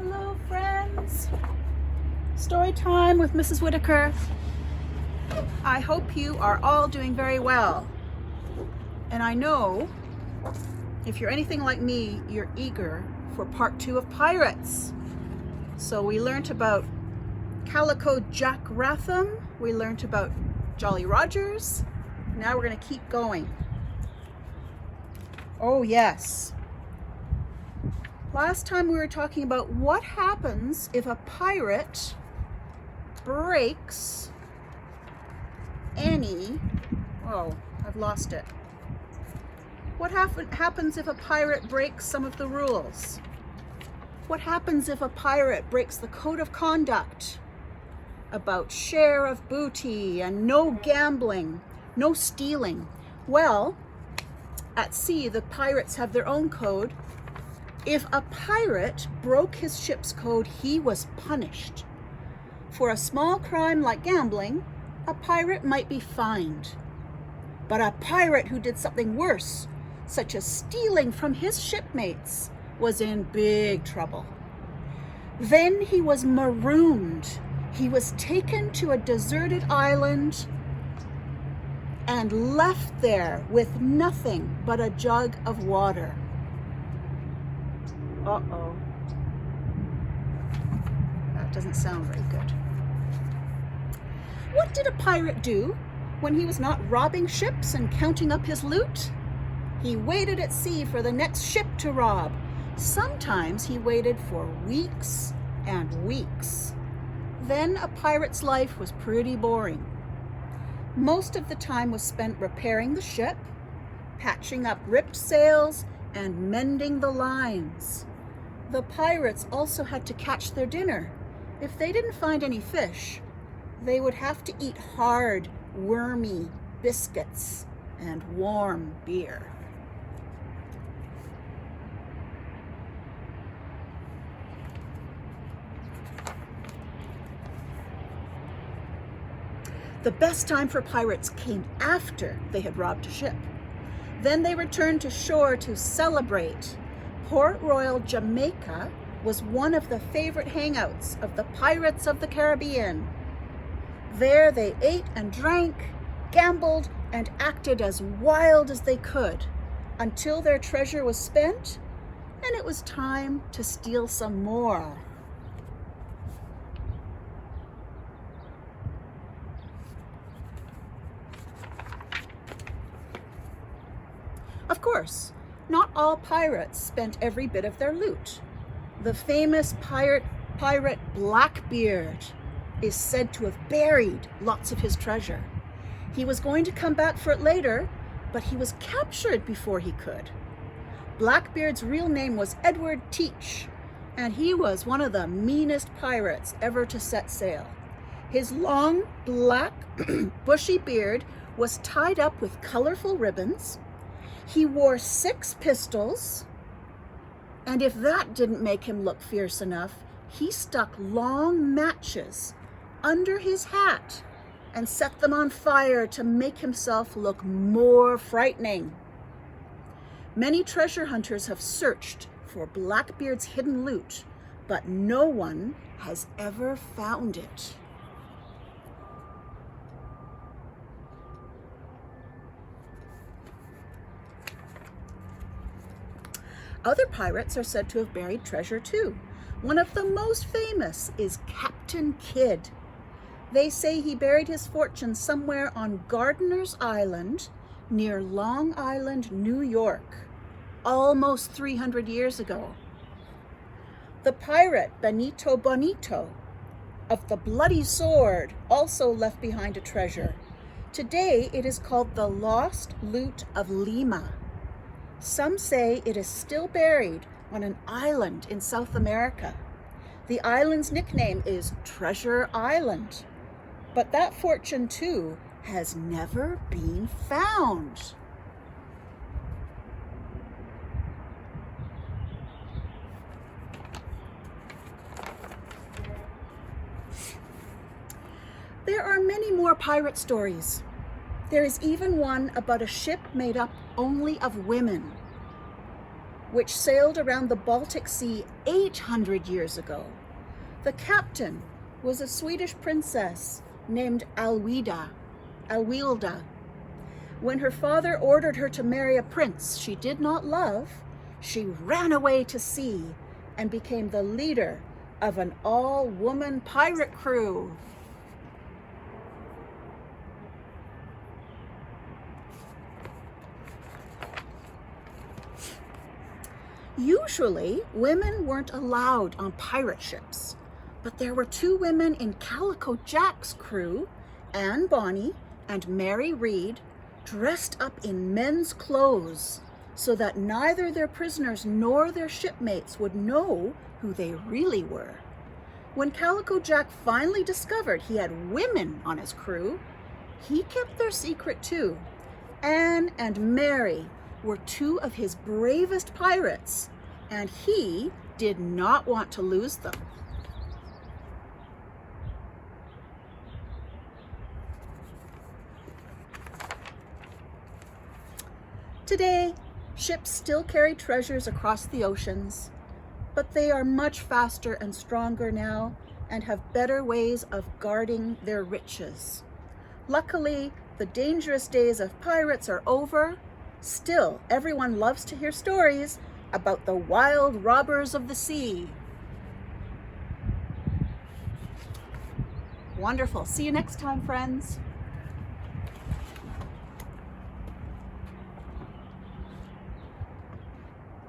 Hello, friends. Story time with Mrs. Whittaker. I hope you are all doing very well. And I know if you're anything like me, you're eager for part 2 of Pirates. So we learned about Calico Jack Ratham. We learned about Jolly Rogers. Now we're going to keep going. Oh, yes. Last time we were talking about what happens if a pirate breaks I've lost it. What happens if a pirate breaks some of the rules? What happens if a pirate breaks the code of conduct about share of booty and no gambling, no stealing? Well, at sea, the pirates have their own code. If a pirate broke his ship's code, he was punished. For a small crime like gambling, a pirate might be fined. But a pirate who did something worse, such as stealing from his shipmates, was in big trouble. Then he was marooned. He was taken to a deserted island and left there with nothing but a jug of water. Uh-oh. That doesn't sound very good. What did a pirate do when he was not robbing ships and counting up his loot? He waited at sea for the next ship to rob. Sometimes he waited for weeks and weeks. Then a pirate's life was pretty boring. Most of the time was spent repairing the ship, patching up ripped sails, and mending the lines. The pirates also had to catch their dinner. If they didn't find any fish, they would have to eat hard, wormy biscuits and warm beer. The best time for pirates came after they had robbed a ship. Then they returned to shore to celebrate. Port Royal, Jamaica was one of the favorite hangouts of the Pirates of the Caribbean. There they ate and drank, gambled, and acted as wild as they could until their treasure was spent and it was time to steal some more. Of course, not all pirates spent every bit of their loot. The famous pirate Blackbeard is said to have buried lots of his treasure. He was going to come back for it later, but he was captured before he could. Blackbeard's real name was Edward Teach, and he was one of the meanest pirates ever to set sail. His long, black, bushy beard was tied up with colorful ribbons. He wore 6 pistols, and if that didn't make him look fierce enough, he stuck long matches under his hat and set them on fire to make himself look more frightening. Many treasure hunters have searched for Blackbeard's hidden loot, but no one has ever found it. Other pirates are said to have buried treasure too. One of the most famous is Captain Kidd. They say he buried his fortune somewhere on Gardiner's Island near Long Island, New York, almost 300 years ago. The pirate Benito Bonito of the Bloody Sword also left behind a treasure. Today it is called the Lost Loot of Lima. Some say it is still buried on an island in South America. The island's nickname is Treasure Island, but that fortune too has never been found. There are many more pirate stories. There is even one about a ship made up only of women. which sailed around the Baltic Sea 800 years ago. The captain was a Swedish princess named Alwilda. When her father ordered her to marry a prince she did not love, she ran away to sea and became the leader of an all-woman pirate crew. Usually, women weren't allowed on pirate ships, but there were two women in Calico Jack's crew, Anne Bonny and Mary Read, dressed up in men's clothes so that neither their prisoners nor their shipmates would know who they really were. When Calico Jack finally discovered he had women on his crew, he kept their secret too. Anne and Mary were two of his bravest pirates, and he did not want to lose them. Today, ships still carry treasures across the oceans, but they are much faster and stronger now and have better ways of guarding their riches. Luckily, the dangerous days of pirates are over. Still, everyone loves to hear stories about the wild robbers of the sea. Wonderful. See you next time, friends.